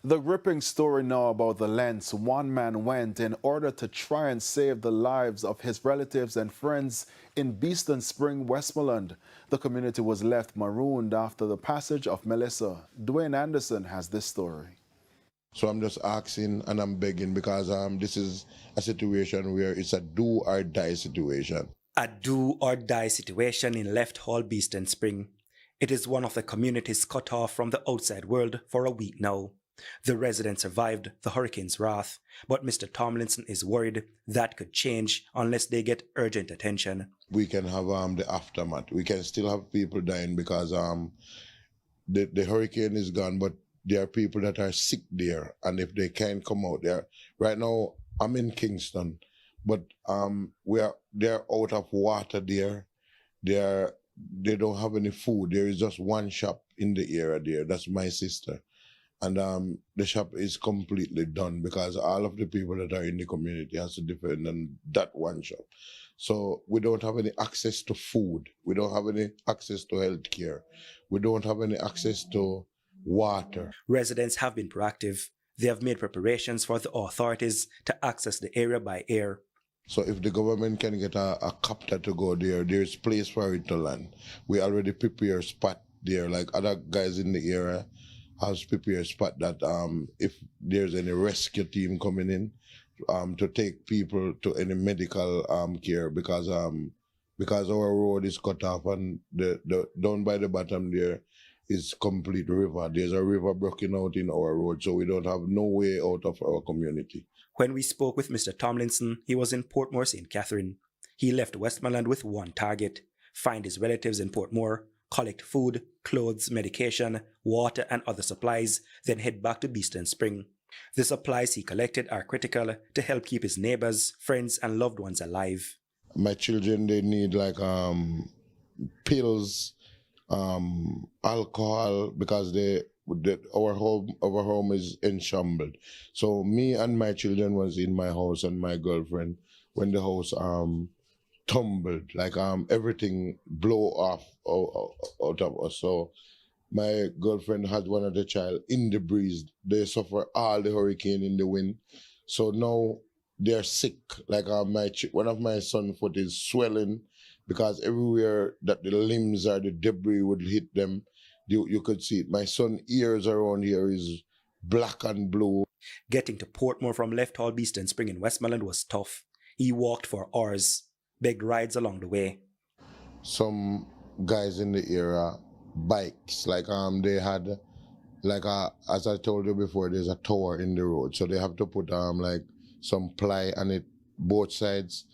The gripping story now about the lengths one man went in order to try and save the lives of his relatives and friends in Beeston Spring, Westmoreland. The community was left marooned after the passage of Melissa. Dwayne Anderson has this story. So I'm just asking and I'm begging because this is a situation where it's a do or die situation. A do or die situation in Left Hall, Beeston Spring. It is one of the communities cut off from the outside world for a week now. The residents survived the hurricane's wrath, but Mr. Tomlinson is worried that could change unless they get urgent attention. We can have the aftermath. We can still have people dying because the hurricane is gone, but there are people that are sick there, and if they can't come out there. Right now, I'm in Kingston, but they're out of water there. They don't have any food. There is just one shop in the area there. That's my sister. And the shop is completely done because all of the people that are in the community has to depend on that one shop. So we don't have any access to food. We don't have any access to health care. We don't have any access to water. Residents have been proactive. They have made preparations for the authorities to access the area by air. So if the government can get a copter to go there, there's place for it to land. We already prepare a spot there, like other guys in the area has prepared a spot that if there's any rescue team coming in to take people to any medical care because our road is cut off and the down by the bottom there is complete river. There's a river broken out in our road, so we don't have no way out of our community. When we spoke with Mr. Tomlinson, he was in Portmore, St. Catherine. He left Westmoreland with one target: find his relatives in Portmore, collect food, clothes, medication, water and other supplies, then head back to Beeston Spring. The supplies he collected are critical to help keep his neighbors, friends and loved ones alive. My children, they need like pills, alcohol, because our home is enshambled. So me and my children was in my house and my girlfriend when the house tumbled, like everything blow off out of us. So my girlfriend had one of the child in the breeze. They suffer all the hurricane in the wind. So now they're sick. Like one of my son's foot is swelling because everywhere that the limbs or the debris would hit them, you could see it. My son's ears around here is black and blue. Getting to Portmore from Left Hall, Beeston Spring in Westmoreland was tough. He walked for hours, begged rides along the way. Some guys in the area, bikes, like they had, like as I told you before, there's a tower in the road, so they have to put like some ply on it, both sides,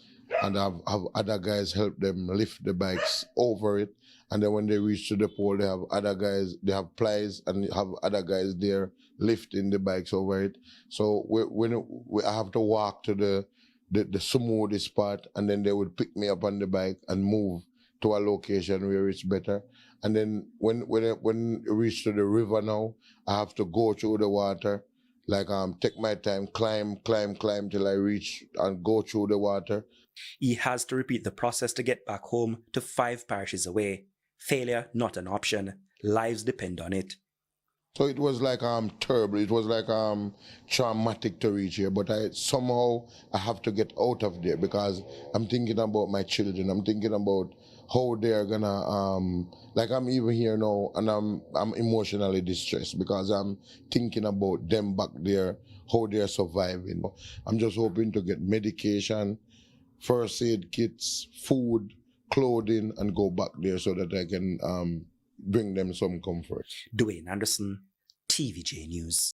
and have other guys help them lift the bikes over it. And then when they reach to the pole, they have other guys, they have plies and have other guys there lifting the bikes over it. So I have to walk to the smoothest spot, and then they would pick me up on the bike and move to a location where it's better. And then when it reach to the river now, I have to go through the water, like take my time, climb till I reach and go through the water. He has to repeat the process to get back home to 5 parishes away. Failure not an option. Lives depend on it. So it was like terrible. It was like traumatic to reach here. But somehow I have to get out of there because I'm thinking about my children. I'm thinking about how they're gonna like I'm even here now and I'm emotionally distressed because I'm thinking about them back there, how they're surviving. I'm just hoping to get medication, first aid kits, food, clothing, and go back there so that I can bring them some comfort. Dwayne Anderson, TVJ News.